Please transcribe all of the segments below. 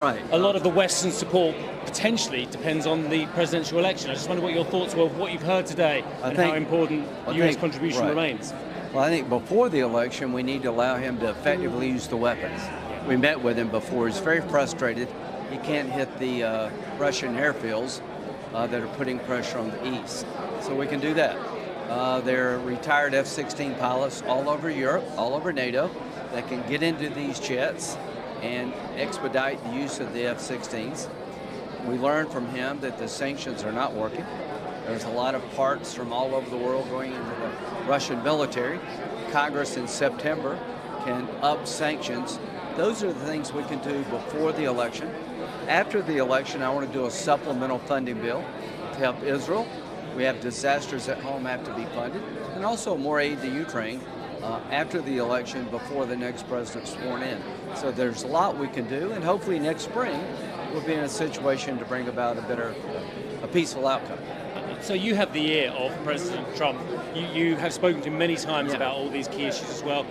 Right. A lot of the Western support potentially depends on the presidential election. I just wonder what your thoughts were of what you've heard today and how important US contribution remains. Well, I think before the election, we need to allow him to effectively use the weapons. We met with him before. He's very frustrated. He can't hit the Russian airfields that are putting pressure on the east. So we can do that. There are retired F-16 pilots all over Europe, all over NATO, that can get into these jets and expedite the use of the F-16s. We learned from him that the sanctions are not working. There's a lot of parts from all over the world going into the Russian military. Congress in September can up sanctions. Those are the things we can do before the election. After the election, I want to do a supplemental funding bill to help Israel. We have disasters at home have to be funded, and also more aid to Ukraine after the election, before the next president's sworn in. So there's a lot we can do, and hopefully next spring we'll be in a situation to bring about a peaceful outcome. So you have the ear of President Trump. You have spoken to him many times about all these key issues as well.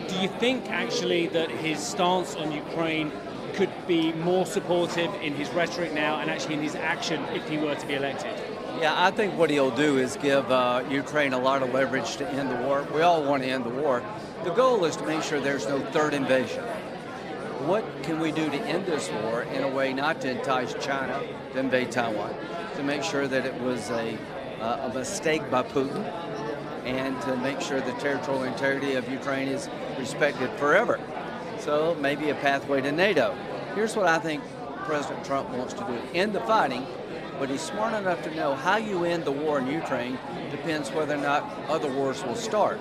Do you think actually that his stance on Ukraine could be more supportive in his rhetoric now and actually in his action if he were to be elected? Yeah, I think what he'll do is give Ukraine a lot of leverage to end the war. We all want to end the war. The goal is to make sure there's no third invasion. What can we do to end this war in a way not to entice China to invade Taiwan, to make sure that it was a mistake by Putin, and to make sure the territorial integrity of Ukraine is respected forever? So maybe a pathway to NATO. Here's what I think President Trump wants to do: end the fighting. But he's smart enough to know how you end the war in Ukraine depends whether or not other wars will start.